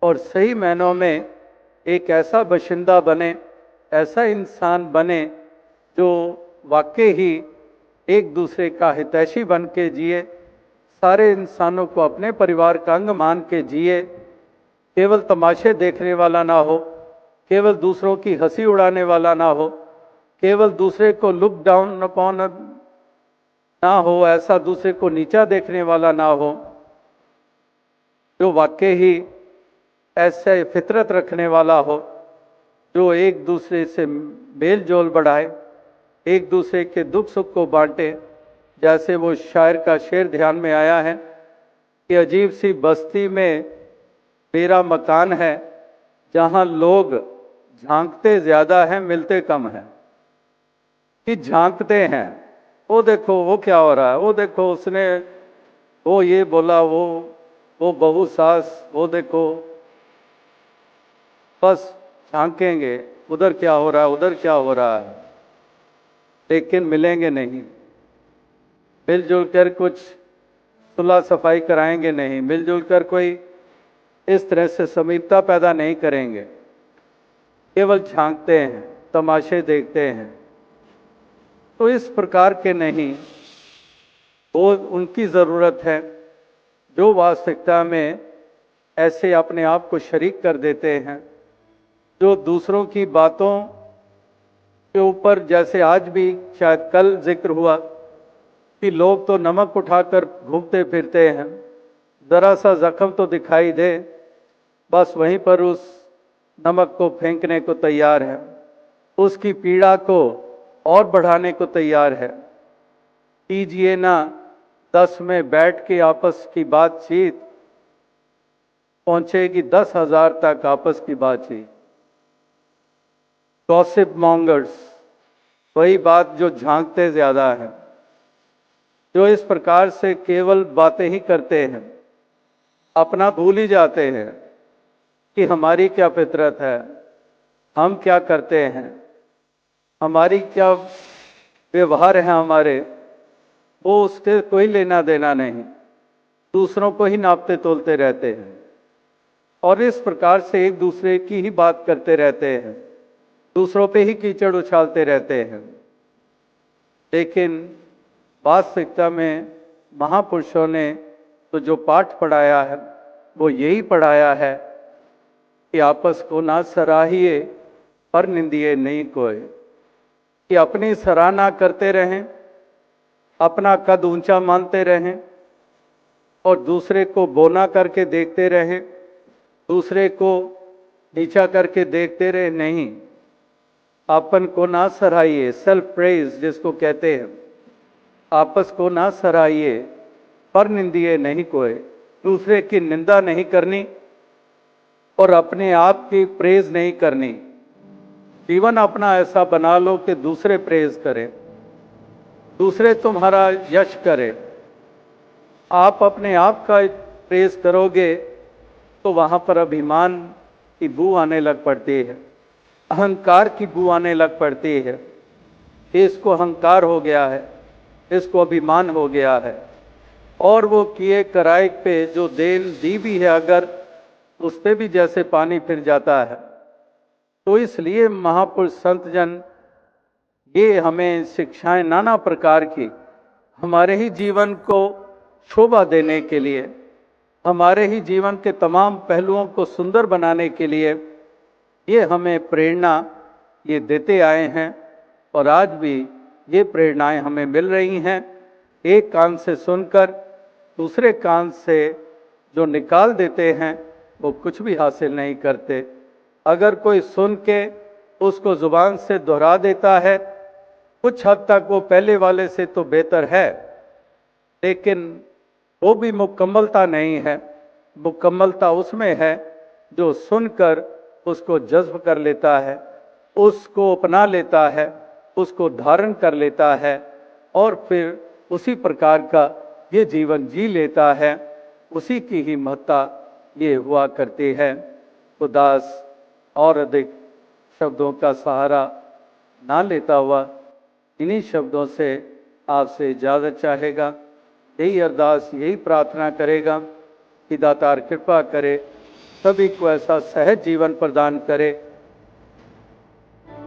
और सही मायनों में एक ऐसा बाशिंदा बने, ऐसा इंसान बने जो वाकई ही एक दूसरे का हितैषी बन के जिए, सारे इंसानों को अपने परिवार का अंग मान के जिए, केवल तमाशे देखने वाला ना हो, केवल दूसरों की हंसी उड़ाने वाला ना हो, केवल दूसरे को लुक डाउन अपॉन ना हो, ऐसा दूसरे को नीचा देखने वाला ना हो, जो वाकई ही ऐसे फितरत रखने वाला हो, जो एक दूसरे से मेल जोल बढ़ाए, एक दूसरे के दुख सुख को बांटे। जैसे वो शायर का शेर ध्यान में आया है कि अजीब सी बस्ती में मेरा मकान है, जहां लोग झांकते ज्यादा हैं, मिलते कम हैं। कि झांकते हैं, वो देखो वो क्या हो रहा है, वो देखो उसने वो ये बोला, वो बहू सास, वो देखो, बस झांकेंगे उधर क्या हो रहा है, उधर क्या हो रहा है, लेकिन मिलेंगे नहीं, मिलजुल कर कुछ सुलह सफाई कराएंगे नहीं, मिलजुल कर कोई इस तरह से समीपता पैदा नहीं करेंगे, केवल झांकते हैं, तमाशे देखते हैं। तो इस प्रकार के नहीं, वो उनकी ज़रूरत है जो वास्तविकता में ऐसे अपने आप को शरीक कर देते हैं, जो दूसरों की बातों के ऊपर, जैसे आज भी शायद कल जिक्र हुआ कि लोग तो नमक उठाकर घूमते फिरते हैं, ज़रा सा जख्म तो दिखाई दे, बस वहीं पर उस नमक को फेंकने को तैयार है, उसकी पीड़ा को और बढ़ाने को तैयार है। कीजिए ना 10 में बैठ के आपस की बातचीत, पहुंचेगी 10,000 तक आपस की बातचीत। गॉसिप मॉन्गर्स, वही बात जो झांकते ज्यादा है, जो इस प्रकार से केवल बातें ही करते हैं, अपना भूल ही जाते हैं कि हमारी क्या फितरत है, हम क्या करते हैं, हमारी क्या व्यवहार है हमारे, वो उसके कोई लेना देना नहीं, दूसरों को ही नापते तोलते रहते हैं और इस प्रकार से एक दूसरे की ही बात करते रहते हैं, दूसरों पे ही कीचड़ उछालते रहते हैं। लेकिन वास्तविकता में महापुरुषों ने तो जो पाठ पढ़ाया है, वो यही पढ़ाया है कि आपस को ना सराहिए पर निंदिए नहीं कोई, कि अपनी सराहना करते रहें, अपना कद ऊंचा मानते रहें और दूसरे को बोना करके देखते रहें, दूसरे को नीचा करके देखते रहे नहीं। अपन को ना सराहिए, सेल्फ प्रेज जिसको कहते हैं, आपस को ना सराहिए पर निंदिए नहीं कोई, दूसरे की निंदा नहीं करनी और अपने आप की प्रेज नहीं करनी। जीवन अपना ऐसा बना लो कि दूसरे प्रेज करें, दूसरे तुम्हारा यश करें। आप अपने आप का प्रेज करोगे तो वहां पर अभिमान की बू आने लग पड़ती है, अहंकार की बू आने लग पड़ती है। इसको अहंकार हो गया है, इसको अभिमान हो गया है, और वो किए कराए पे जो देन दी भी है, अगर उस पे भी जैसे पानी फिर जाता है। तो इसलिए महापुरुष संत जन ये हमें शिक्षाएं नाना प्रकार की, हमारे ही जीवन को शोभा देने के लिए, हमारे ही जीवन के तमाम पहलुओं को सुंदर बनाने के लिए ये हमें प्रेरणा ये देते आए हैं और आज भी ये प्रेरणाएं हमें मिल रही हैं। एक कान से सुनकर दूसरे कान से जो निकाल देते हैं वो कुछ भी हासिल नहीं करते। अगर कोई सुन के उसको जुबान से दोहरा देता है, कुछ हद तक वो पहले वाले से तो बेहतर है, लेकिन वो भी मुकम्मलता नहीं है। मुकम्मलता उसमें है जो सुनकर उसको जज्ब कर लेता है, उसको अपना लेता है, उसको धारण कर लेता है और फिर उसी प्रकार का ये जीवन जी लेता है। उसी की ही महत्ता ये हुआ करती है। उदास और अधिक शब्दों का सहारा ना लेता हुआ इन्हीं शब्दों से आपसे इजाज़त चाहेगा। यही अरदास, यही प्रार्थना करेगा कि दातार कृपा करे सभी को ऐसा सहज जीवन प्रदान करे।